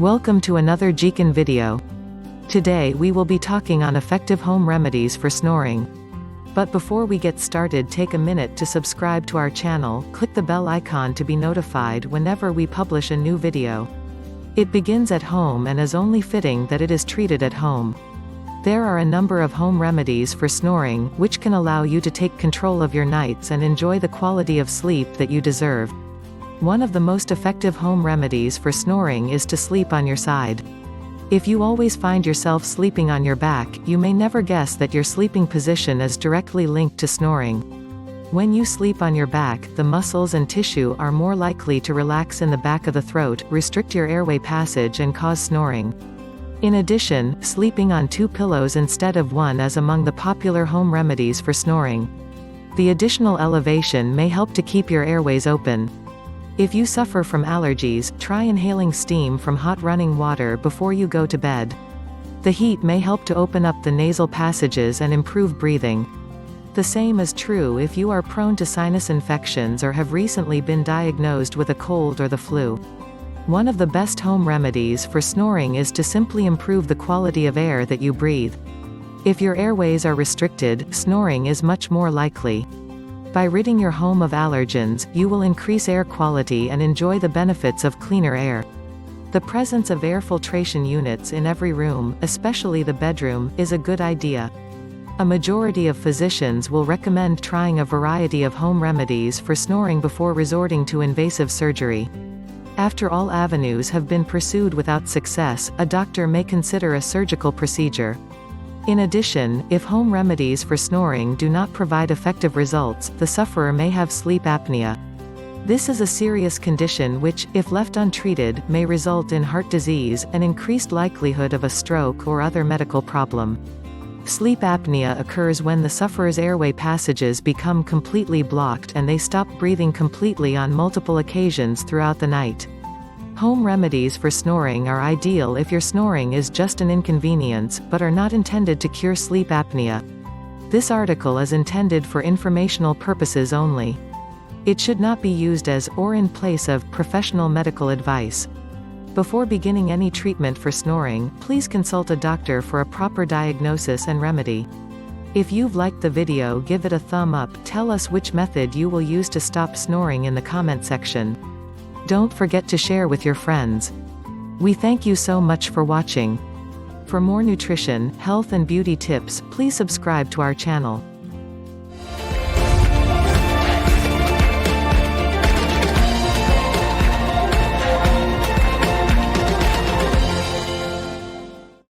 Welcome to another Geekin video. Today we will be talking on effective home remedies for snoring. But before we get started, take a minute to subscribe to our channel, click the bell icon to be notified whenever we publish a new video. It begins at home and is only fitting that it is treated at home. There are a number of home remedies for snoring, which can allow you to take control of your nights and enjoy the quality of sleep that you deserve. One of the most effective home remedies for snoring is to sleep on your side. If you always find yourself sleeping on your back, you may never guess that your sleeping position is directly linked to snoring. When you sleep on your back, the muscles and tissue are more likely to relax in the back of the throat, restrict your airway passage and cause snoring. In addition, sleeping on two pillows instead of one is among the popular home remedies for snoring. The additional elevation may help to keep your airways open. If you suffer from allergies, try inhaling steam from hot running water before you go to bed. The heat may help to open up the nasal passages and improve breathing. The same is true if you are prone to sinus infections or have recently been diagnosed with a cold or the flu. One of the best home remedies for snoring is to simply improve the quality of air that you breathe. If your airways are restricted, snoring is much more likely. By ridding your home of allergens, you will increase air quality and enjoy the benefits of cleaner air. The presence of air filtration units in every room, especially the bedroom, is a good idea. A majority of physicians will recommend trying a variety of home remedies for snoring before resorting to invasive surgery. After all avenues have been pursued without success, a doctor may consider a surgical procedure. In addition, if home remedies for snoring do not provide effective results, the sufferer may have sleep apnea. This is a serious condition which, if left untreated, may result in heart disease, an increased likelihood of a stroke or other medical problem. Sleep apnea occurs when the sufferer's airway passages become completely blocked and they stop breathing completely on multiple occasions throughout the night. Home remedies for snoring are ideal if your snoring is just an inconvenience, but are not intended to cure sleep apnea. This article is intended for informational purposes only. It should not be used as, or in place of, professional medical advice. Before beginning any treatment for snoring, please consult a doctor for a proper diagnosis and remedy. If you've liked the video, give it a thumb up, tell us which method you will use to stop snoring in the comment section. Don't forget to share with your friends. We thank you so much for watching. For more nutrition, health and beauty tips, please subscribe to our channel.